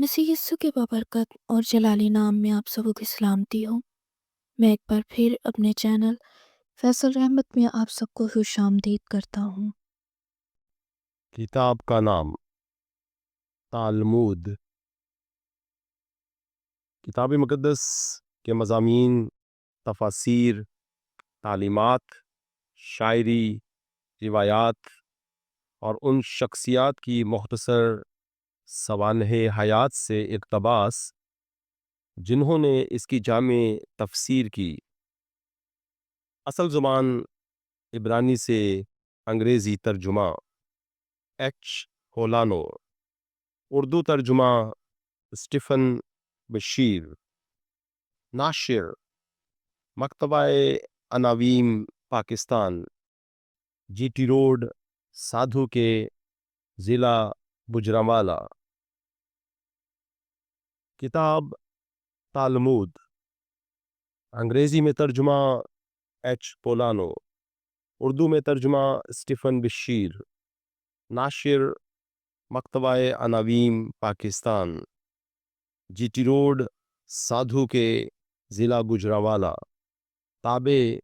मसीह यीशु के बबरकत और जलाली नाम में आप सबों की सलामती हो। मैं एक बार फिर अपने चैनल फैसल रहमत में आप सबको खुशामदीद करता हूँ। किताब का नाम तालमुद। किताब मुक़द्दस के मज़ामीन, तफासीर, तालीमात, शायरी, रिवायात और उन शख्सियात की मुख्तसर सवानह हयात से इक़्तबास जिन्होंने इसकी जामे तफसीर की। असल ज़ुबान इब्रानी से अंग्रेज़ी तर्जुमा एच होलानो, उर्दू तर्जुमा स्टीफ़न बशीर, नाशिर मकतबाए अनावीम Pakistan, GT road, Sadhoke ज़िला गुजरांवाला। किताब तालमुद, अंग्रेज़ी में तर्जुमा एच पोलानो, उर्दू में तर्जुमा स्टीफ़न बशीर, नाशिर मकतबाए अनावीम Pakistan, GT road, Sadhoke ज़िला गुजरांवाला, ताबे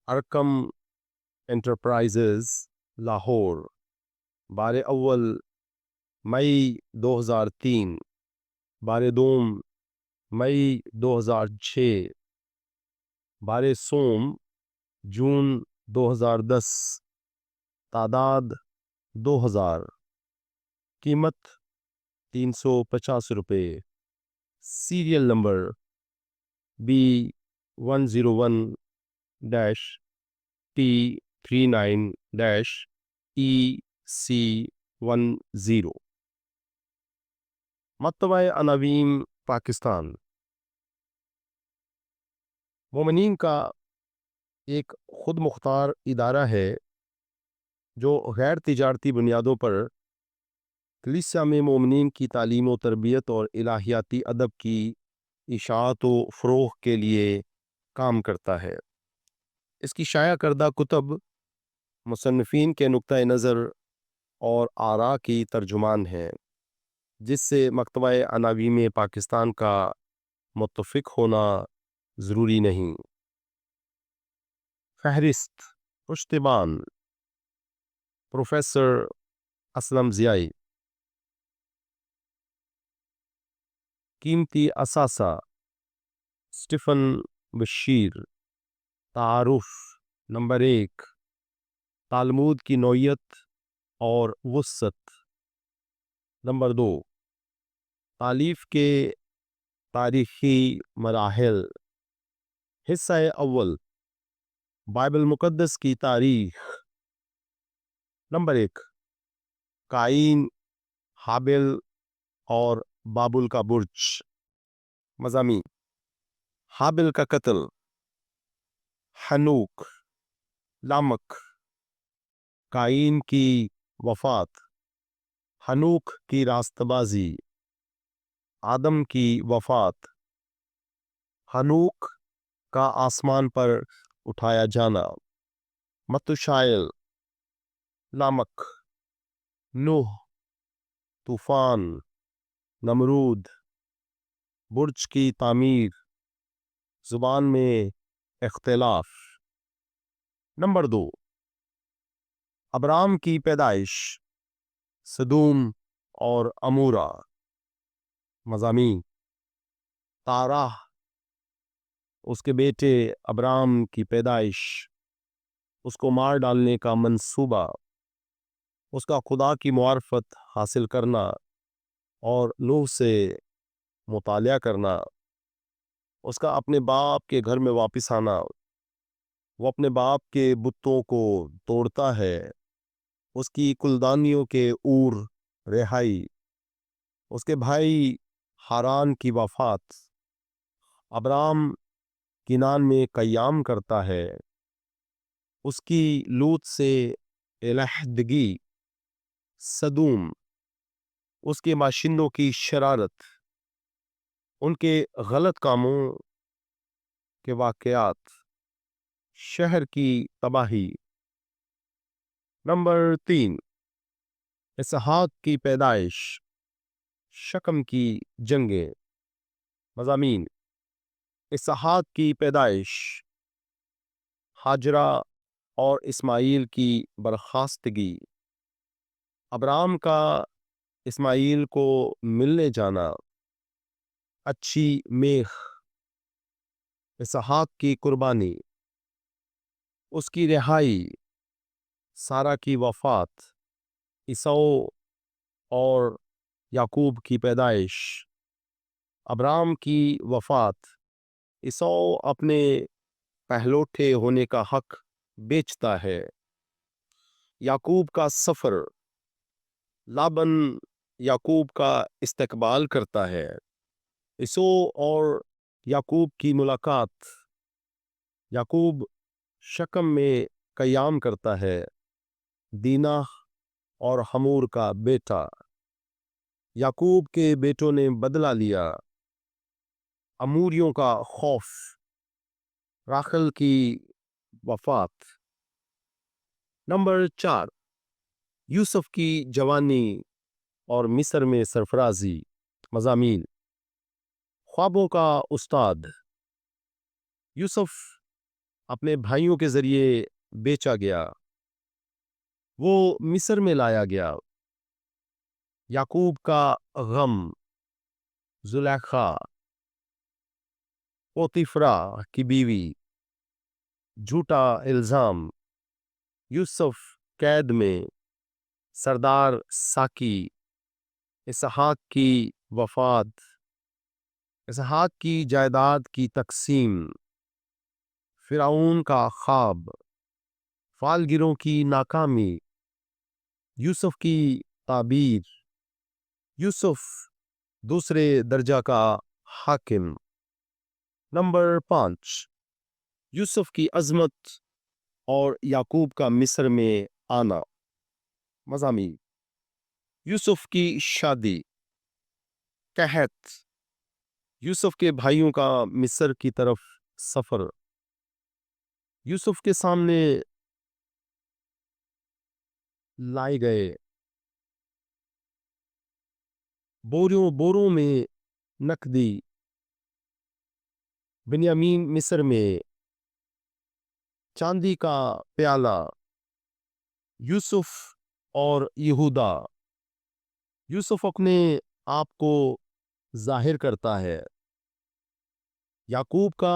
अरकम एंटरप्राइजेज़, लाहौर। बार अव्वल मई 2003, बार दोम मई 2006, बार सोम जून 2010, तादाद 2000, कीमत 350 रुपये, सीरियल नंबर B101-T39-EC10। मकतबा अनावीम पाकिस्तान मोमिनीन का एक खुद मुख्तार इदारा है जो गैर तिजारती बुनियादों पर कलीसिया में मोमिनीन की तालीम व तरबियत और इलाहियाती अदब की इशाअत व फ़रोग़ के लिए काम करता है। इसकी शाया करदा कुतब मुसन्निफ़ीन के नुक्ता नज़र और आरा की तर्जुमान हैं, जिससे मकतबा अनावीम पाकिस्तान का मुत्तफ़िक होना ज़रूरी नहीं। फहरिस्त पुश्तबान प्रोफेसर असलम ज़ियाई। कीमती असासा स्टीफ़न बशीर। तारुफ नंबर 1, तालमुद की नौइयत और वुसअत। नंबर 2, तालीफ के तारीख़ी मराहिल। हिस्सा अव्वल, बाइबल मुक़द्दस की तारीख़। नंबर 1, कायीन, हाबिल और बाबुल का बुर्ज। मज़ामीन: हाबिल का कत्ल, हनूक, लामक, कायीन की वफ़ात, हनूक की रास्तबाजी, आदम की वफ़ात, हनूक का आसमान पर उठाया जाना, मतुशाइल, लामक, नूह, तूफ़ान, नमरूद, बुर्ज की तामीर, ज़ुबान में इख्तिलाफ। नंबर 2, अब्राम की पैदाइश, सदूम और अमूरा। मज़ामीन: ताराह, उसके बेटे अब्राम की पैदाइश, उसको मार डालने का मंसूबा, उसका खुदा की मुआरफत हासिल करना और नूह से मुतालिया करना, उसका अपने बाप के घर में वापस आना, वो अपने बाप के बुतों को तोड़ता है, उसकी कुलदानियों के ऊर रिहाई, उसके भाई हारान की वफ़ात, अब्राम किनान में क़याम करता है, उसकी लूत से अलहदगी, सदूम, उसके बाशिंदों की शरारत, उनके गलत कामों के वाक़यात, शहर की तबाही। नंबर 3, इसहाक की पैदाइश, شکم کی جنگیں۔ مضامین: اسحاق کی پیدائش، ہاجرہ اور اسماعیل کی برخاستگی، ابرام کا اسماعیل کو ملنے جانا، اچھی میخ، اسحاق کی قربانی، اس کی رہائی، سارہ کی وفات، عیسو اور یعقوب کی پیدائش، ابرام کی وفات، عیسو اپنے پہلوٹے ہونے کا حق بیچتا ہے، یعقوب کا سفر، لابن یعقوب کا استقبال کرتا ہے، عیسو اور یعقوب کی ملاقات، یعقوب شکم میں قیام کرتا ہے، دینا اور حمور کا بیٹا، یعقوب کے بیٹوں نے بدلہ لیا، اموریوں کا خوف، راخل کی وفات۔ نمبر 4، یوسف کی جوانی اور مصر میں سرفرازی۔ مضامین: خوابوں کا استاد، یوسف اپنے بھائیوں کے ذریعے بیچا گیا، وہ مصر میں لایا گیا، یعقوب کا غم، زلیخا، پوتیفرا کی بیوی، جھوٹا الزام، یوسف قید میں، سردار ساکی، اسحاق کی وفات، اسحاق کی جائیداد کی تقسیم، فرعون کا خواب، فالگروں کی ناکامی، یوسف کی تعبیر، یوسف دوسرے درجہ کا حاکم۔ نمبر 5، یوسف کی عظمت اور یعقوب کا مصر میں آنا۔ مضامین: یوسف کی شادی، قحط، یوسف کے بھائیوں کا مصر کی طرف سفر، یوسف کے سامنے لائے گئے بوروں میں نقدی، بنیامین مصر میں، چاندی کا پیالہ، یوسف اور یہودا، یوسف اپنے آپ کو ظاہر کرتا ہے، یعقوب کا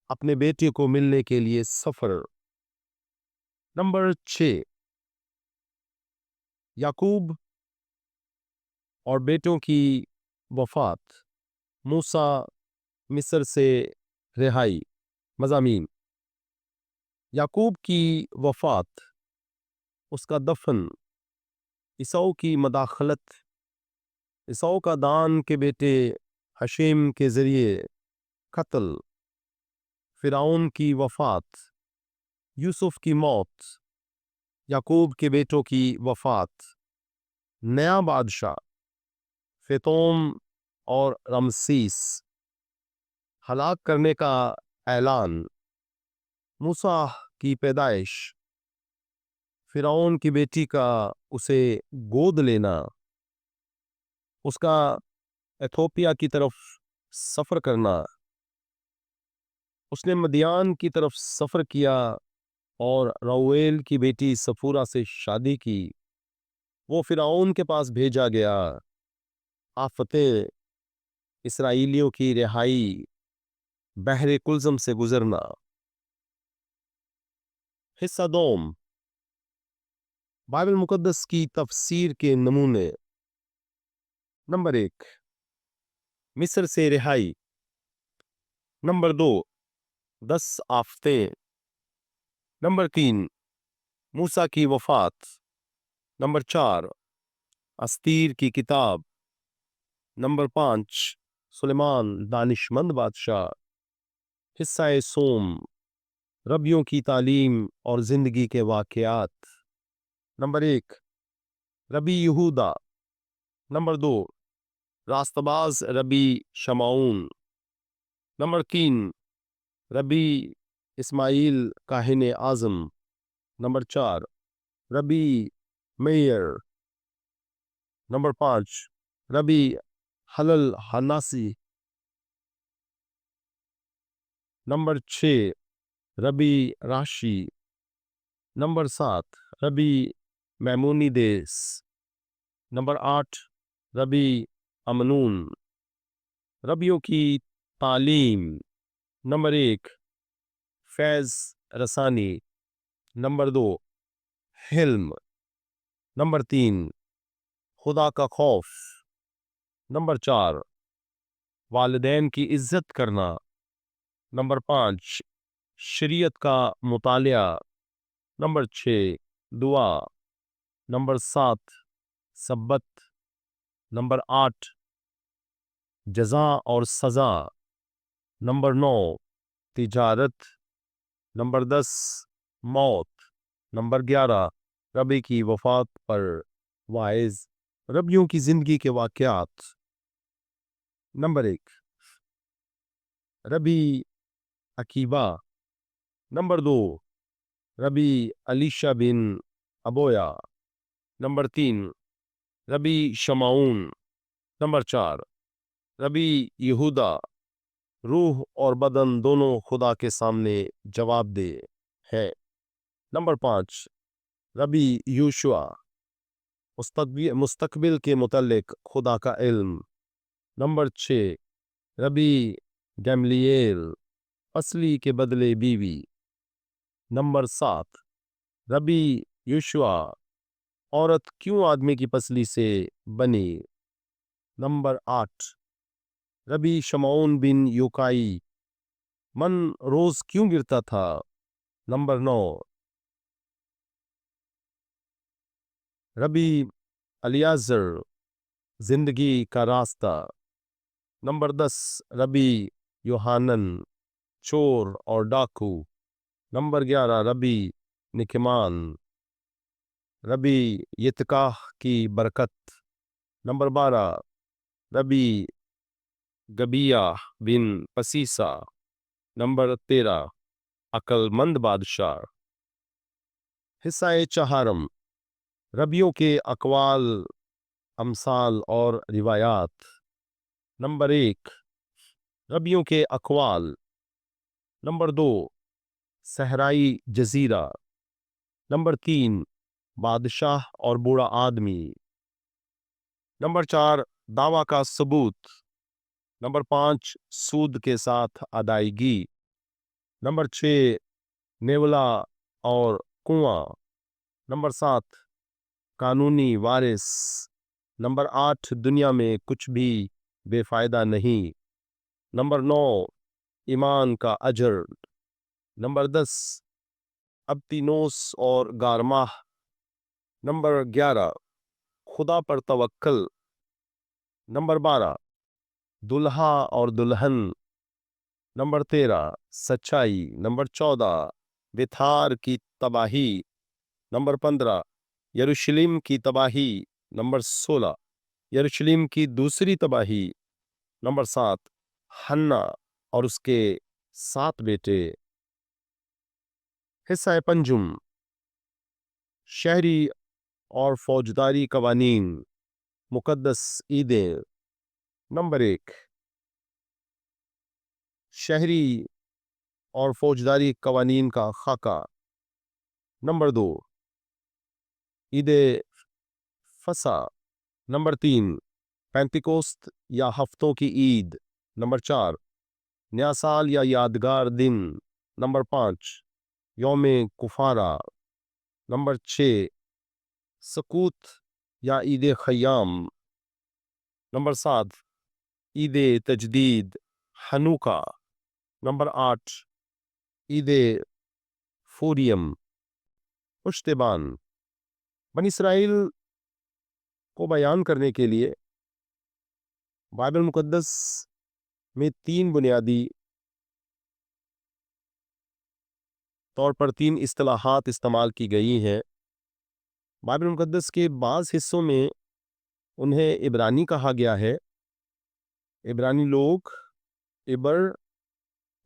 اپنے بیٹے کو ملنے کے لیے سفر۔ نمبر 6، یعقوب اور بیٹوں کی وفات، موسیٰ مصر سے رہائی۔ مضامین: یعقوب کی وفات، اس کا دفن، عیسو کی مداخلت، عیسو کا دان کے بیٹے حشیم کے ذریعے قتل، فرعون کی وفات، یوسف کی موت، یعقوب کے بیٹوں کی وفات، نیا بادشاہ، فیتوم اور رمسیس، ہلاک کرنے کا اعلان، موسیٰ کی پیدائش، فرعون کی بیٹی کا اسے گود لینا، اس کا ایتھوپیا کی طرف سفر کرنا، اس نے مدیان کی طرف سفر کیا اور رویل کی بیٹی سفورہ سے شادی کی، وہ فرعون کے پاس بھیجا گیا، آفتیں، اسرائیلیوں کی رہائی، بحر کلزم سے گزرنا۔ حصہ دوم، بائبل مقدس کی تفسیر کے نمونے۔ نمبر 1، مصر سے رہائی۔ نمبر 2، 10 آفتیں۔ نمبر 3، موسیٰ کی وفات۔ نمبر 4، استیر کی کتاب۔ نمبر 5، سلیمان دانشمند بادشاہ۔ حصہ سوم، ربیوں کی تعلیم اور زندگی کے واقعات۔ نمبر 1، ربی یہودا۔ نمبر 2، راست باز ربی شمعون۔ نمبر 3، ربی اسماعیل کاہن اعظم۔ نمبر 4، ربی میئر۔ نمبر 5، रबी हलल हन्नासी। नंबर 6 रबी राशि। नंबर 7 रबी मैमूनी देस। नंबर 8 रबी अमनून। रबियों की तालीम। नंबर 1 फैज़ रसानी। नंबर 2 हिल्म। नंबर 3 खुदा का खौफ। नंबर 4 वालिदैन की इज्जत करना। नंबर 5 शरीयत का मुतालिया। नंबर 6 दुआ। नंबर 7 सब्बत। नंबर 8 जजा और सजा। नंबर 9 तिजारत। नंबर 10 मौत। नंबर 11 रबी की वफात पर वाइज रबियों की जिंदगी के वाकयात। नंबर 1 रबी अकीबा। नंबर 2 रबी अलीशा बिन अबोया। नंबर 3 रबी शमाउन। नंबर 4 रबी यहूदा। रूह और बदन दोनों खुदा के सामने जवाब दे है। नंबर 5 रबी यूशुआ। मुस्तकबिल के मुतल्लिक खुदा का इल्म। नंबर 6 रबी गैमलिएल। असली के बदले बीवी। नंबर 7 रबी यूशुआ। औरत क्यों आदमी की पसली से बनी। नंबर 8 रबी शमौन बिन युकाई। मन रोज क्यों गिरता था। नंबर 9 रबी अलियाजर जिंदगी का रास्ता। नंबर 10 रबी योहानन चोर और डाकू। नंबर 11 रबी निकमान रबी यित्काह की बरकत। नंबर 12 रबी गबिया बिन पसीसा। नंबर 13 अक्लमंद बादशाह। हिस्सा चहारम रबियों के अकवाल अमसाल और रिवायात। नंबर 1 रबियों के अकवाल। नंबर 2 सहराई जजीरा। नंबर 3 बादशाह और बूढ़ा आदमी। नंबर 4 दावा का सबूत। नंबर 5 सूद के साथ अदायगी। नंबर 6 नेवला और कुआं। नंबर 7 कानूनी वारिस। नंबर 8 दुनिया में कुछ भी बेफायदा नहीं। नंबर 9 ईमान का अजर। नंबर 10 अब्तिनोस और गारमाह। नंबर 11 खुदा पर तवक्कल। नंबर 12 दुल्हा और दुल्हन। नंबर 13 सच्चाई। नंबर 14 विथार की तबाही। नंबर 15 यरूशलेम की तबाही। नंबर 16 यरूशलेम की दूसरी तबाही। नंबर 7 हन्ना और उसके 7 बेटे। हिस्सा पंजुम शहरी और फौजदारी कवानीन मुकद्दस ईदें। नंबर 1 शहरी और फौजदारी कवानीन का खाका। नंबर 2 ईद फसा। नंबर 3 पेंतिकोस्त या हफ्तों की ईद। नंबर 4 नया साल या यादगार दिन। नंबर 5 यौम कुफारा। नंबर 6 सकूत या ईद खयाम। नंबर 7 ईद तजदीद हनुका। नंबर 8 ईद फूरियम पुश्तबान। बनी इसराइल को बयान करने के लिए बाइबल मुकद्दस में 3 बुनियादी तौर पर 3 इस्तिलाहात इस्तेमाल की गई हैं। बाइबल मुकद्दस के बाज़ हिस्सों में उन्हें इब्रानी कहा गया है। इब्रानी लोग इबर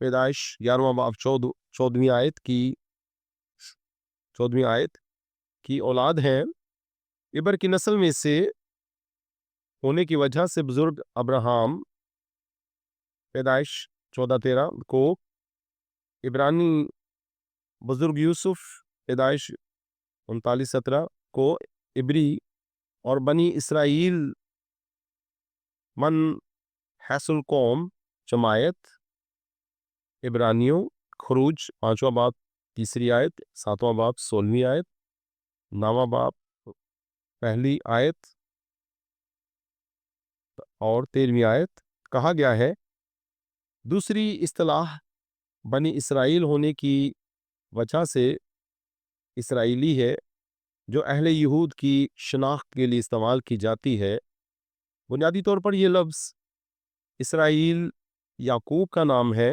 पैदाइश 11वां बाब 14वीं आयत की औलाद हैं। इबर की नस्ल में से होने की वजह से बुजुर्ग अब्राहम पैदाइश 14:13 को, इब्रानी बुजुर्ग यूसुफ पैदाइश 39:17 को, इब्री और बनी इसराइल मन हैसुल कौम जमायत, इब्रानियों खरूज 5वां बाब 3री आयत, 7वां बाब 16वीं आयत, 9वां बाब 1ली आयत और 13वीं आयत। कहा गया है दूसरी इस्तिलाह बनी इसराइल होने की वजह से इसराइली है, जो अहले यहूद की शनाख्त के लिए इस्तेमाल की जाती है। बुनियादी तौर पर यह लफ्ज़ इसराइल याकूब का नाम है,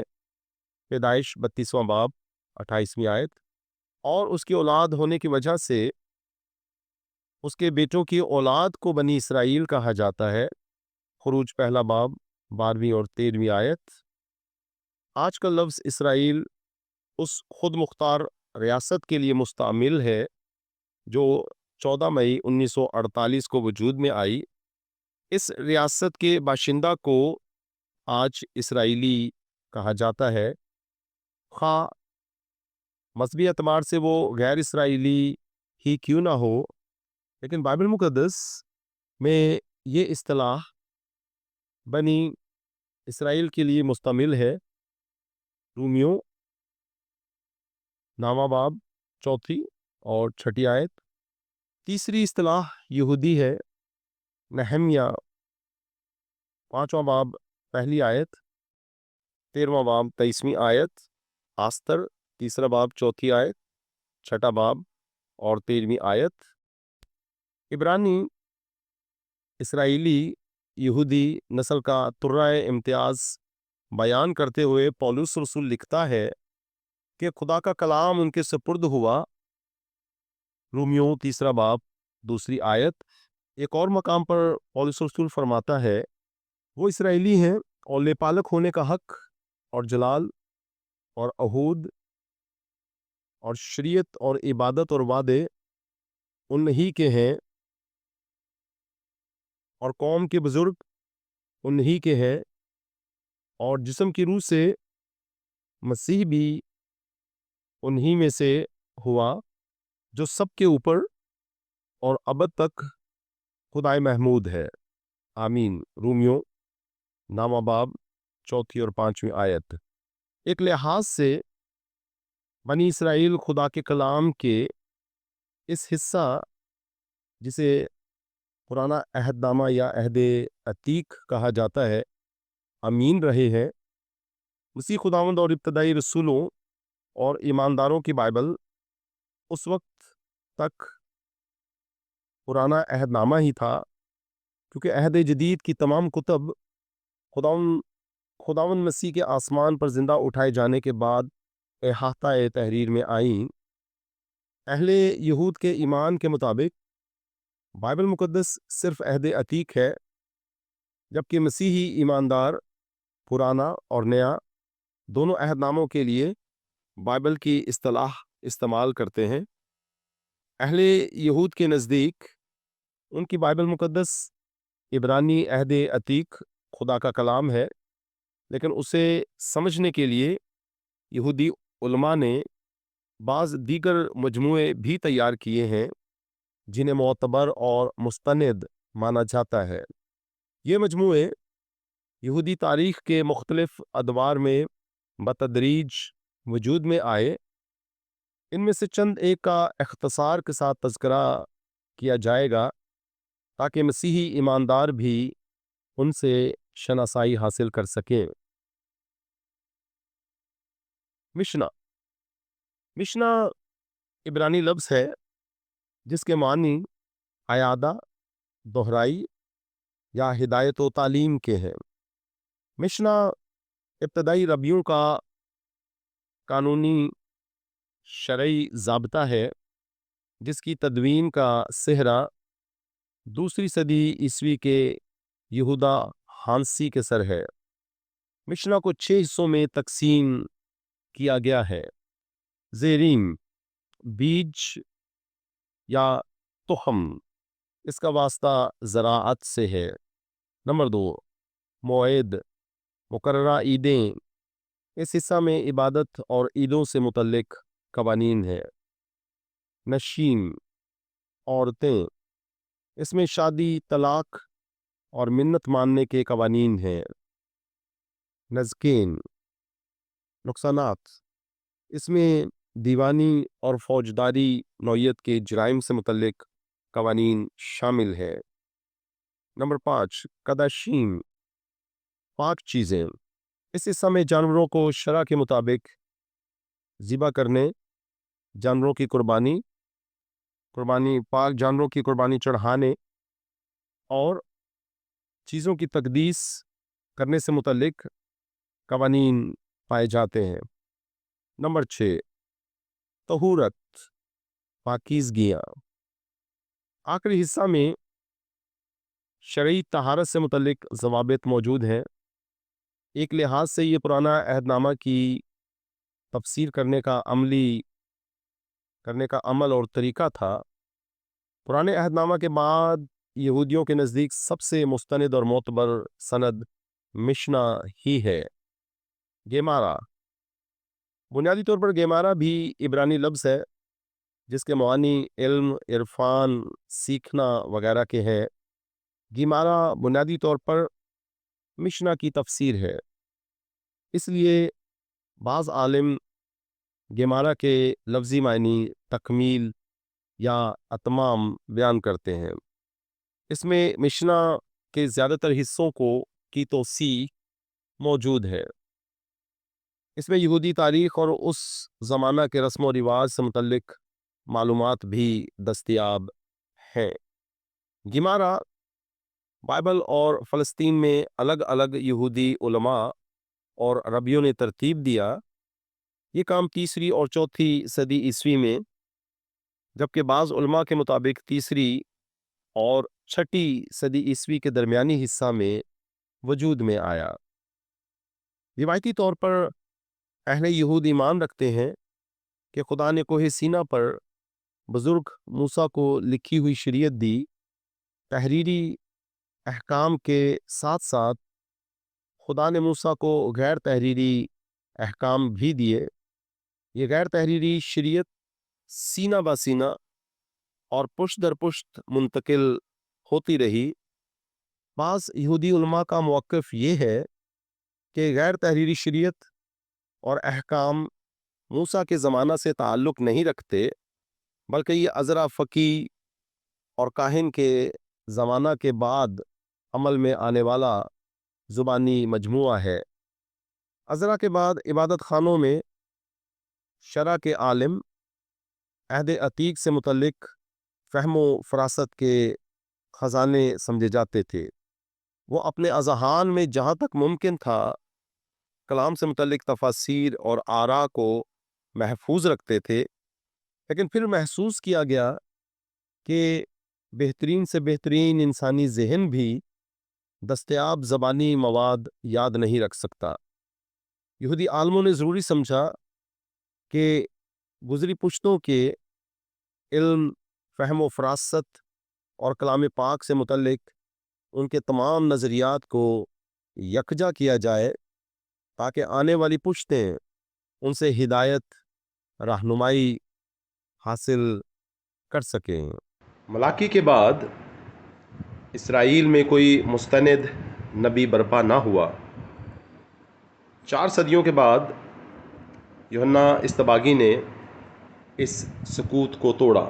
पैदाइश 32वां बाब 28वीं आयत, और उसकी औलाद होने की वजह से उसके बेटों की औलाद को बनी इसराइल कहा जाता है। खुरूज 1 बाब 12वीं और 13वीं आयत। आज का लफ्ज़ इसराइल उस खुद मुख्तार रियासत के लिए मुस्तामिल है जो 14 मई 1948 को वजूद में आई। इस रियासत के बाशिंदा को आज इसराइली कहा जाता है, खा मजहबी एतबार से वो गैर इसराइली ही क्यों ना हो, लेकिन बाइबल मुकद्दस में ये इस्तिलाह बनी इसराइल के लिए मुस्तमिल है। रूमियों 9वां बाब 4 और 6 आयत। तीसरी इस्तिलाह यहूदी है, नहम्या 5वां बाब 1ली आयत, 13वां बाब 23वीं आयत, आस्तर 3रा बाब 4थी आयत, 6 बाब और 13वीं आयत। इब्रानी इसराइली यहूदी नस्ल का तुर्राए इम्तियाज बयान करते हुए पौलुस रसूल लिखता है कि खुदा का कलाम उनके सुपुर्द हुआ। रोमियो 3रा बाब 2री आयत। एक और मकाम पर पौलुस रसूल फरमाता है वो इसराइली हैं और लेपालक होने का हक और जलाल और अहूद और शरीयत और इबादत और वादे उन्हीं के हैं, और कौम के बुजुर्ग उन्हीं के हैं, और जिस्म की रूह से मसीह भी उन्हीं में से हुआ, जो सबके ऊपर और अबद तक खुदाए महमूद है। आमीन। रूमियो 9वां बाब 4 और 5वीं आयत। एक लिहाज से बनी इसराइल खुदा के कलाम के इस हिस्सा, जिसे पुराना अहदनामा या अहदे अतीक कहा जाता है, अमीन रहे हैं। मसीह खुदावंद और इब्तदाई रसूलों और ईमानदारों की बाइबल उस वक्त तक पुराना अहदनामा ही था, क्योंकि अहद जदीद की तमाम कुतब खुदावंद मसीह के आसमान पर जिंदा उठाए जाने के बाद अहाता तहरीर में आईं। अहले यहूद के ईमान के मुताबिक बाइबल मुकद्दस सिर्फ अहद अतीक है, जबकि मसीही ईमानदार पुराना और नया दोनों अहदनामों के लिए बाइबल की इस्तिलाह इस्तेमाल करते हैं। अहले यहूद के नज़दीक उनकी बाइबल मुकद्दस इब्रानी अहद अतीक खुदा का कलाम है, लेकिन उसे समझने के लिए यहूदी उलमा ने बाज़ दीगर मजमूए भी तैयार किए हैं जिन्हें मोतबर और मुस्तनद माना जाता है। ये मजमूए यहूदी तारीख़ के मुख्तलिफ अदवार में बतदरीज वजूद में आए। इनमें से चंद एक का इख्तसार के साथ तज़किरा किया जाएगा, ताकि मसीही ईमानदार भी उनसे शनासाई हासिल कर सकें। मिशना मिशना इब्रानी लफ्ज़ है जिसके मानी आयादा, दोहराई या हिदायत व तालीम के हैं। मिशना इब्तदाई रबियों का कानूनी शरई ज़ाब्ता है, जिसकी तदवीन का सेहरा 2री सदी ईस्वी के यहूदा हांसी के सर है। मिशना को 6 हिस्सों में तकसीम किया गया है। ज़ेरीम बीज या तुहम, इसका वास्ता ज़राअत से है। नंबर 2, मौइद मुकर्ररा ईदें। इस हिस्सा में इबादत और ईदों से मुतल्लिक कवानीन है। नशीन औरतें, इसमें शादी, तलाक और मिन्नत मानने के कवानीन हैं। नज़कीन नुकसानात, इसमें दीवानी और फौजदारी नौयत के जराइम से मुतल्लिक कवानीन शामिल है। नंबर 5, कदाशीन पाक चीज़ें। इस हिस्सा में जानवरों को शरा के मुताबिक ज़िबा करने, जानवरों की कुर्बानी कुर्बानी पाक जानवरों की कुर्बानी चढ़ाने और चीज़ों की तकदीस करने से मुतल्लिक कवानीन पाए जाते हैं। नंबर 6, तहूरत पाकीज़गियाँ। आखिरी हिस्सा में शरई तहारत से मुतल्लिक ज़वाबित मौजूद हैं। एक लिहाज से ये पुराना अहदनामा की तफसीर करने का अमल और तरीका था। पुराने अहदनामा के बाद यहूदियों के नज़दीक सबसे मुस्तनिद और मोतबर सनद मिशना ही है। गेमारा, बुनियादी तौर पर गेमारा भी इब्रानी लफ्ज़ है जिसके मानी इल्म, इरफान, सीखना वगैरह के हैं। गिमारा बुनियादी तौर पर मिशना की तफसीर है, इसलिए बाज़ आलिम गेमारा के लफ्ज़ी मायनी तकमील या अतमाम बयान करते हैं। इसमें मिशना के ज़्यादातर हिस्सों की तोसी मौजूद है। इसमें यहूदी तारीख़ और उस ज़माना के रस्म व रिवाज से मुतल्लिक मालूमात भी दस्तयाब हैं। गिमारा बाइबल और फ़लस्तीन में अलग अलग यहूदी उलमा और रबियों ने तरतीब दिया। ये काम तीसरी और चौथी सदी ईस्वी में, जबकि बाज़ उलमा के मुताबिक तीसरी और छठी सदी ईस्वी के दरमियानी हिस्सा में वजूद में आया। रिवायती तौर पर अहले यहूद ईमान रखते हैं कि खुदा ने कोहे सीना पर बुजुर्ग मूसा को लिखी हुई शरीयत दी। तहरीरी अहकाम के साथ साथ खुदा ने मूसा को गैर तहरीरी अहकाम भी दिए। ये गैर तहरीरी शरीयत सीना ब सीना और पुश्त दर पुश्त मुंतकिल होती रही। बाज़ यहूदी उलमा का मौक़िफ़ ये है कि गैर तहरीरी शरीयत और अहकाम मूसा के ज़माना से ताल्लुक़ नहीं रखते, बल्कि ये अज़रा फ़की और काहिन के ज़माना के बाद अमल में आने वाला ज़ुबानी मजमुआ है। अज़रा के बाद इबादत खानों में शरा के आलिम अहद अतीक से मुतल्लिक फ़हमो फ़रासत के ख़जाने समझे जाते थे। वो अपने अज़हान में जहाँ तक मुमकिन था कलाम से मुतल्लिक तफासीर और आरा को महफूज रखते थे, लेकिन फिर महसूस किया गया कि बेहतरीन से बेहतरीन इंसानी जहन भी दस्तयाब ज़बानी मवाद याद नहीं रख सकता। यहूदी आलमों ने ज़रूरी समझा कि गुज़री पुश्तों के इल्म, फ़हम व फ़रासत और कलाम पाक से मुतल्लिक उनके तमाम नज़रियात को यकजा किया जाए, ताकि आने वाली पुश्तें उनसे हिदायत, रहनुमाई हासिल कर सकें। मलाकी के बाद इसराइल में कोई मुस्तनिद नबी बर्पा ना हुआ। 4 सदियों के बाद यूहन्ना इस्तबागी ने इस सुकूत को तोड़ा।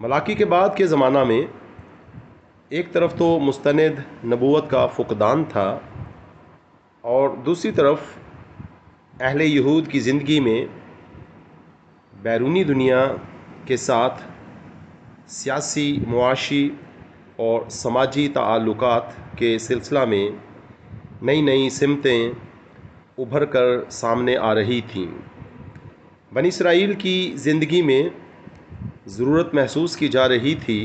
मलाकी के बाद के ज़माना में एक तरफ तो मुस्तनिद नबूवत का फुकदान था और दूसरी तरफ अहले यहूद की ज़िंदगी में बैरूनी दुनिया के साथ सियासी, मुआशी और समाजी ताल्लुकात के सिलसिला में नई नई सिमतें उभर कर सामने आ रही थीं। बनी इसराइल की ज़िंदगी में ज़रूरत महसूस की जा रही थी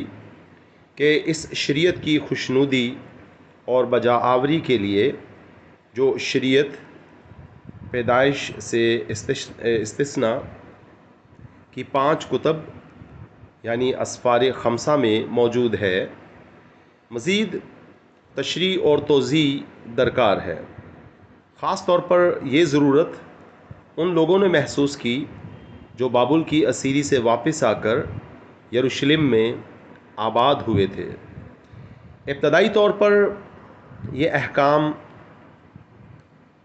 कि इस शरीयत की खुशनुदी और बजाआवरी के लिए जो शरीयत पैदाइश से इस्तिस्ना की 5 कुतब यानी अस्फार खमसा में मौजूद है, मज़ीद تشریح اور توضیح درکار ہے۔ خاص طور پر یہ ضرورت ان لوگوں نے محسوس کی جو بابل کی اسیری سے واپس آ کر یروشلم میں آباد ہوئے تھے۔ ابتدائی طور پر یہ احکام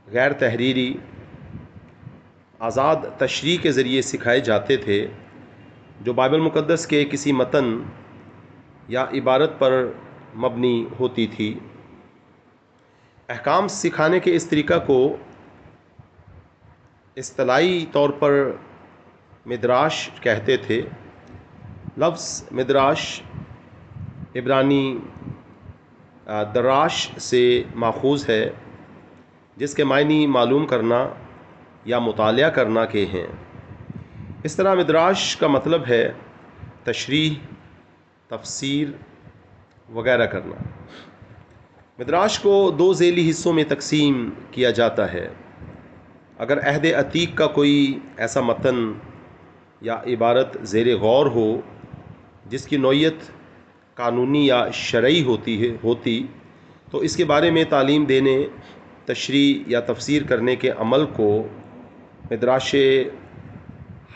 غیر تحریری آزاد تشریح کے ذریعے سکھائے جاتے تھے جو بائبل مقدس کے کسی متن یا عبارت پر مبنی ہوتی تھی۔ احکام سکھانے کے اس طریقہ کو اصطلاحی طور پر مدراش کہتے تھے۔ لفظ مدراش عبرانی دراش سے ماخوذ ہے جس کے معنی معلوم کرنا یا مطالعہ کرنا کے ہیں۔ اس طرح مدراش کا مطلب ہے تشریح، تفسیر وغیرہ کرنا۔ مدراش کو دو ذیلی حصوں میں تقسیم کیا جاتا ہے۔ اگر عہد عتیق کا کوئی ایسا متن یا عبارت زیر غور ہو جس کی نوعیت قانونی یا شرعی ہوتی تو اس کے بارے میں تعلیم دینے، تشریح یا تفسیر کرنے کے عمل کو مدراش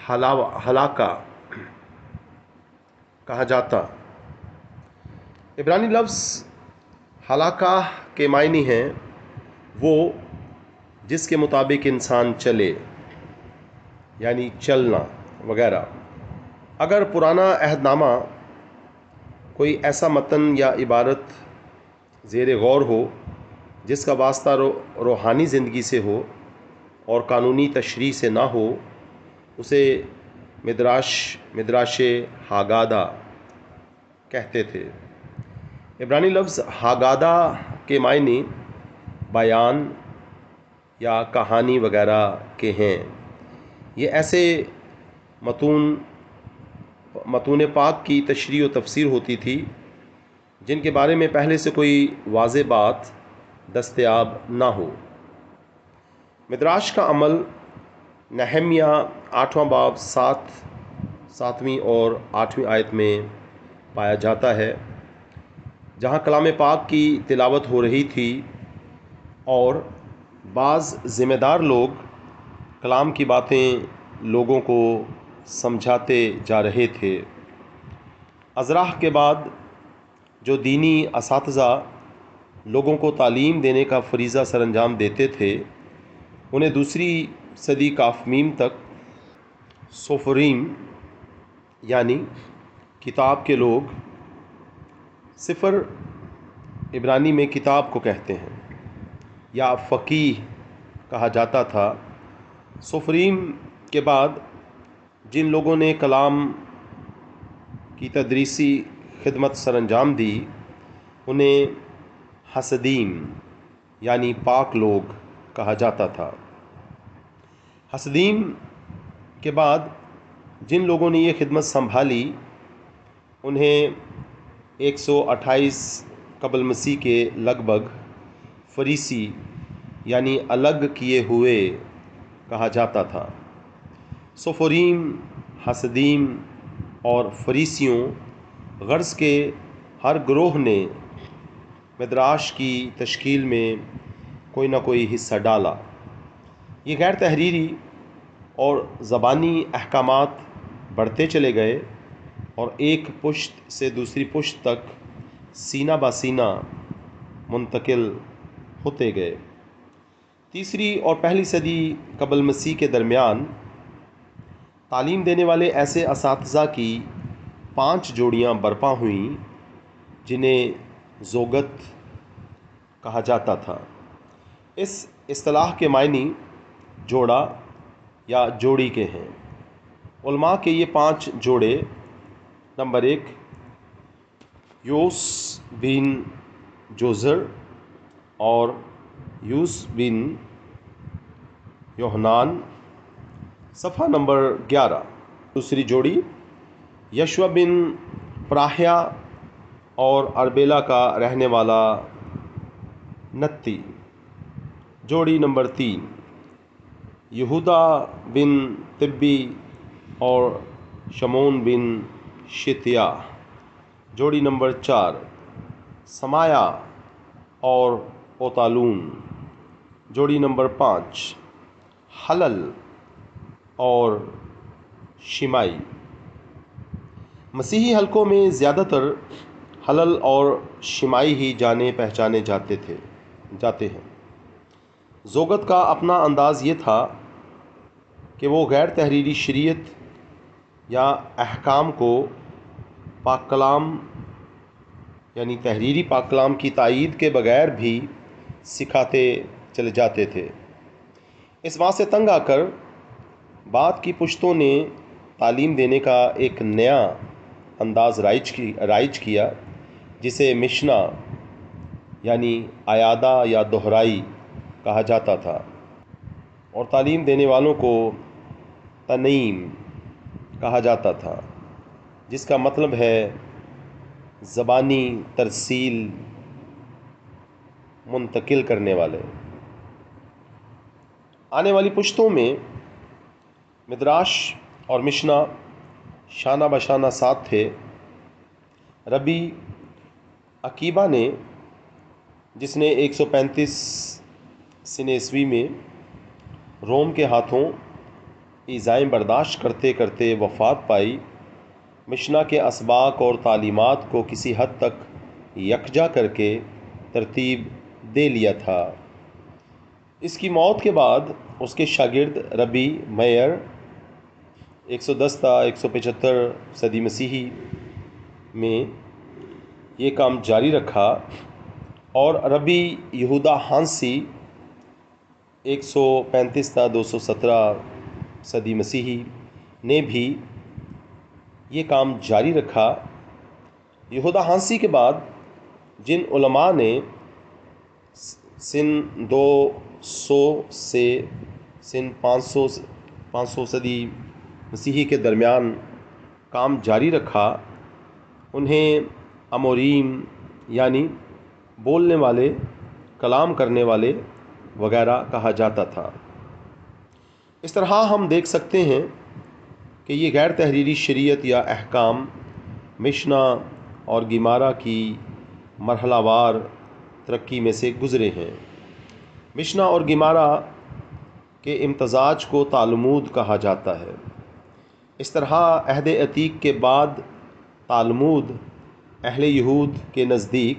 حلاقہ کہا جاتا۔ عبرانی لفظ حلاقہ کے معنی ہیں وہ جس کے مطابق انسان چلے، یعنی چلنا وغیرہ۔ اگر پرانا عہد نامہ کوئی ایسا متن یا عبارت زیر غور ہو جس کا واسطہ روحانی زندگی سے ہو اور قانونی تشریح سے نہ ہو، اسے مدراش حاگادہ کہتے تھے۔ عبرانی لفظ حاگادہ کے معنی بیان یا کہانی وغیرہ کے ہیں۔ یہ ایسے متون پاک کی تشریح و تفسیر ہوتی تھی جن کے بارے میں پہلے سے کوئی واضح بات دستیاب نہ ہو۔ مدراش کا عمل نہمیہ 8واں باب 7ویں اور 8ویں آیت میں پایا جاتا ہے، جہاں کلام پاک کی تلاوت ہو رہی تھی اور بعض ذمہ دار لوگ کلام کی باتیں لوگوں کو سمجھاتے جا رہے تھے۔ ازراح کے بعد جو دینی اساتذہ لوگوں کو تعلیم دینے کا فریضہ سر انجام دیتے تھے، انہیں دوسری صدی کافمیم تک سوفریم یعنی کتاب کے لوگ، سفر عبرانی میں کتاب کو کہتے ہیں، یا فقیہ کہا جاتا تھا۔ سوفریم کے بعد جن لوگوں نے کلام کی تدریسی خدمت سر انجام دی انہیں حسدیم یعنی پاک لوگ کہا جاتا تھا۔ حسدیم کے بعد جن لوگوں نے یہ خدمت سنبھالی انہیں 128 قبل مسیح کے لگ بھگ فریسی یعنی الگ کیے ہوئے کہا جاتا تھا۔ سوفریم، حسدیم اور فریسیوں غرض کے ہر گروہ نے مدراش کی تشکیل میں کوئی نہ کوئی حصہ ڈالا۔ یہ غیر تحریری اور زبانی احکامات بڑھتے چلے گئے اور ایک پشت سے دوسری پشت تک سینہ بہ سینہ منتقل ہوتے گئے۔ تیسری اور پہلی صدی قبل مسیح کے درمیان تعلیم دینے والے ایسے اساتذہ کی 5 جوڑیاں برپا ہوئیں جنہیں زوگت کہا جاتا تھا۔ اس اصطلاح کے معنی جوڑا یا جوڑی کے ہیں۔ علماء کے یہ 5 جوڑے: نمبر 1 یوس بن جوزر اور یوس بن یوحنان، صفحہ نمبر 11۔ دوسری جوڑی یشوع بن پراحیا اور اربیلا کا رہنے والا نتی، جوڑی نمبر 3 یہودا بن طبی اور شمعون بن شتیا، جوڑی نمبر 4 سمایا اور اوتالون۔ جوڑی نمبر 5 حلل اور شیمائی۔ مسیحی حلقوں میں زیادہ تر حلل اور شیمائی ہی جانے پہچانے جاتے ہیں۔ زوگت کا اپنا انداز یہ تھا کہ وہ غیر تحریری شریعت یا احکام کو پاک کلام یعنی تحریری پاک کلام کی تائید کے بغیر بھی سکھاتے چلے جاتے تھے۔ اس بات سے تنگ آ کر بعد کی پشتوں نے تعلیم دینے کا ایک نیا انداز رائج کیا جسے مشنا یعنی اعادہ یا دہرائی کہا جاتا تھا، اور تعلیم دینے والوں کو تنعیم کہا جاتا تھا، جس کا مطلب ہے زبانی ترسیل منتقل کرنے والے۔ آنے والی پشتوں میں مدراش اور مشنا شانہ بشانہ ساتھ تھے۔ ربی عقیبہ نے، جس نے 135 سنہ عیسوی میں روم کے ہاتھوں ایذائیں برداشت کرتے کرتے وفات پائی، مشنا کے اسباق اور تعلیمات کو کسی حد تک یکجا کر کے ترتیب دے لیا تھا۔ اس کی موت کے بعد اس کے شاگرد ربی میئر 110 تا 175 صدی مسیحی میں یہ کام جاری رکھا، اور ربی یہودا ہانسی 135 تا 217 صدی مسیحی نے بھی یہ کام جاری رکھا۔ یہودا ہانسی کے بعد جن علماء نے سن 200 سے سن 500 صدی مسیحی کے درمیان کام جاری رکھا، انہیں اموریم یعنی بولنے والے، کلام کرنے والے وغیرہ کہا جاتا تھا۔ اس طرح ہم دیکھ سکتے ہیں کہ یہ غیر تحریری شریعت یا احکام مشنا اور گیمارا کی مرحلہ وار ترقی میں سے گزرے ہیں۔ مشنا اور گیمارا کے امتزاج کو تالمود کہا جاتا ہے۔ اس طرح عہد عتیق کے بعد تالمود اہل یہود کے نزدیک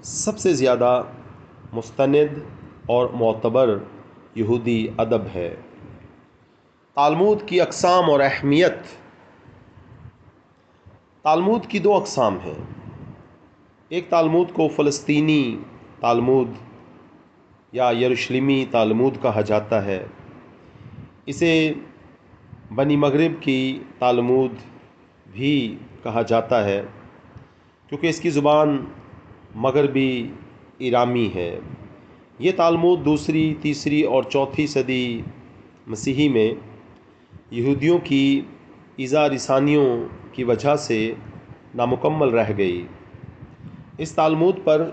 سب سے زیادہ مستند اور معتبر یہودی ادب ہے۔ تالمود کی اقسام اور اہمیت۔ تالمود کی 2 اقسام ہیں۔ ایک تالمود کو فلسطینی تالمود یا یروشلمی تالمود کہا جاتا ہے۔ اسے بنی مغرب کی تالمود بھی کہا جاتا ہے کیونکہ اس کی زبان مغربی ایرامی ہے۔ یہ تالمود 2ری، 3ری اور 4تھی صدی مسیحی میں یہودیوں کی ایذا رسانیوں کی وجہ سے نامکمل رہ گئی۔ اس تالمود پر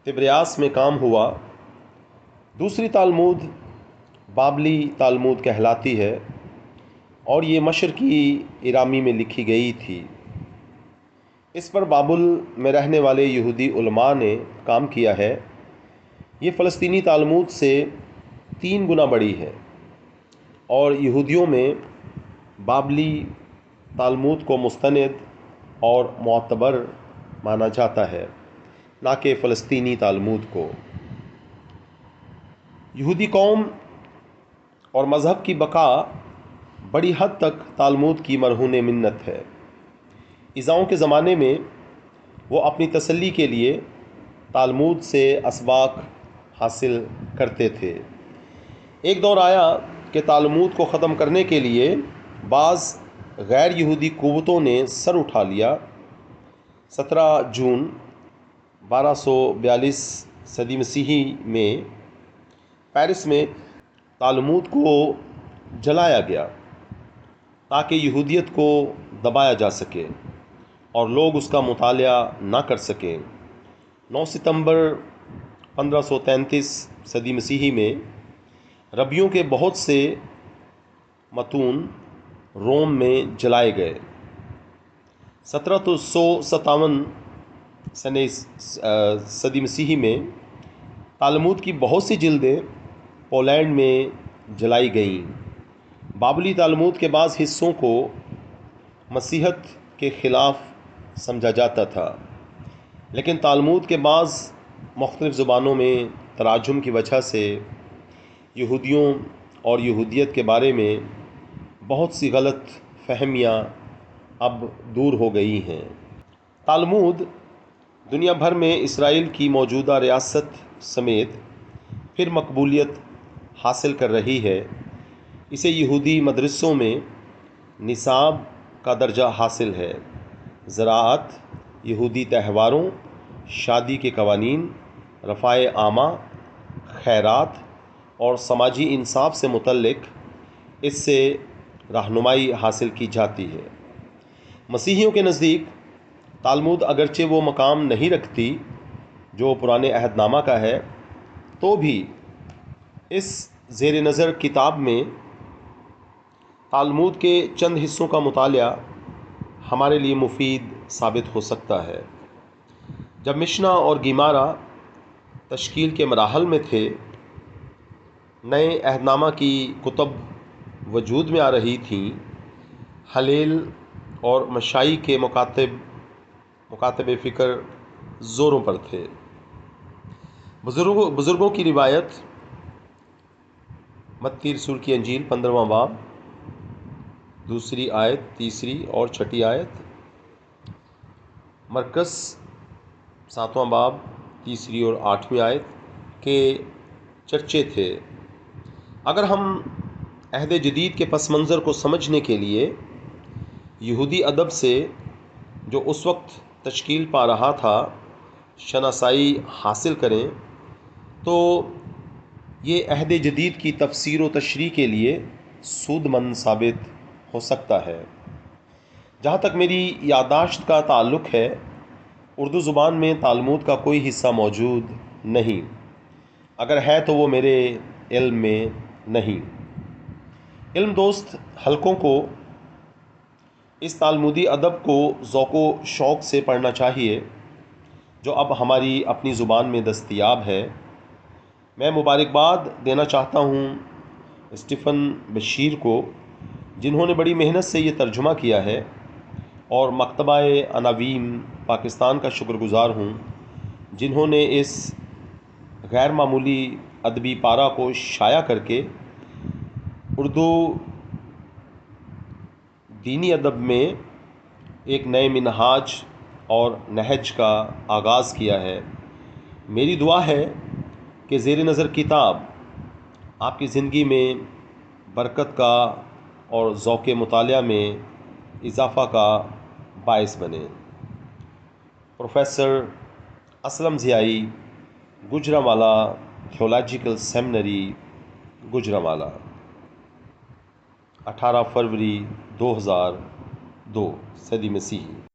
تبریاس میں کام ہوا۔ دوسری تالمود بابلی تالمود کہلاتی ہے اور یہ مشرقی ایرامی میں لکھی گئی تھی۔ اس پر بابل میں رہنے والے یہودی علماء نے کام کیا ہے۔ یہ فلسطینی تالمود سے 3 گنا بڑی ہے، اور یہودیوں میں بابلی تالمود کو مستند اور معتبر مانا جاتا ہے، نہ کہ فلسطینی تالمود کو۔ یہودی قوم اور مذہب کی بقا بڑی حد تک تالمود کی مرہون منت ہے۔ ایذاؤں کے زمانے میں وہ اپنی تسلی کے لیے تالمود سے اسباق حاصل کرتے تھے۔ ایک دور آیا کہ تالمود کو ختم کرنے کے لیے بعض غیر یہودی قوتوں نے سر اٹھا لیا۔ 17 جون 1242 صدی مسیحی میں پیرس میں تالمود کو جلایا گیا تاکہ یہودیت کو دبایا جا سکے اور لوگ اس کا مطالعہ نہ کر سکیں۔ 9 ستمبر 1533 صدی مسیحی میں ربیوں کے بہت سے متون روم میں جلائے گئے۔ 1757 صدی مسیحی میں تالمود کی بہت سی جلدیں پولینڈ میں جلائی گئیں۔ بابلی تالمود کے بعض حصوں کو مسیحیت کے خلاف سمجھا جاتا تھا، لیکن تالمود کے بعض مختلف زبانوں میں تراجم کی وجہ سے یہودیوں اور یہودیت کے بارے میں بہت سی غلط فہمیاں اب دور ہو گئی ہیں۔ تالمود دنیا بھر میں اسرائیل کی موجودہ ریاست سمیت پھر مقبولیت حاصل کر رہی ہے۔ اسے یہودی مدرسوں میں نصاب کا درجہ حاصل ہے۔ زراعت، یہودی تہواروں، شادی کے قوانین، رفاع عامہ، خیرات اور سماجی انصاف سے متعلق اس سے رہنمائی حاصل کی جاتی ہے۔ مسیحیوں کے نزدیک تالمود اگرچہ وہ مقام نہیں رکھتی جو پرانے عہد نامہ کا ہے، تو بھی اس زیر نظر کتاب میں تالمود کے چند حصوں کا مطالعہ ہمارے لیے مفید ثابت ہو سکتا ہے۔ جب مشنا اور گیمارا تشکیل کے مراحل میں تھے، نئے عہد نامہ کی کتب وجود میں آ رہی تھیں، ہلیل اور مشائی کے مکاتب فکر زوروں پر تھے۔ بزرگوں کی روایت، متی رسول کی انجیل 15واں باب، 2 آیت، 3 اور 6 آیت، مرکس 7واں باب، 3 اور 8 آیت کے چرچے تھے۔ اگر ہم عہد جدید کے پس منظر کو سمجھنے کے لیے یہودی ادب سے جو اس وقت تشکیل پا رہا تھا شناسائی حاصل کریں، تو یہ عہد جدید کی تفسیر و تشریح کے لیے سود مند ثابت ہو سکتا ہے۔ جہاں تک میری یادداشت کا تعلق ہے، اردو زبان میں تالمود کا کوئی حصہ موجود نہیں، اگر ہے تو وہ میرے علم میں نہیں۔ علم دوست حلقوں کو اس تالمودی ادب کو ذوق و شوق سے پڑھنا چاہیے جو اب ہماری اپنی زبان میں دستیاب ہے۔ میں مبارکباد دینا چاہتا ہوں اسٹیفن بشیر کو، جنہوں نے بڑی محنت سے یہ ترجمہ کیا ہے، اور مکتبہ عناوین پاکستان کا شکر گزار ہوں جنہوں نے اس غیر معمولی ادبی پارہ کو شائع کر کے اردو دینی ادب میں ایک نئے منہاج اور نہج کا آغاز کیا ہے۔ میری دعا ہے کہ زیر نظر کتاب آپ کی زندگی میں برکت کا اور ذوق مطالعہ میں اضافہ کا باعث بنے۔ Professor Aslam Ziai, Gujranwala theological seminary, Gujranwala, 18 فروری 2002 صدی مسیحی۔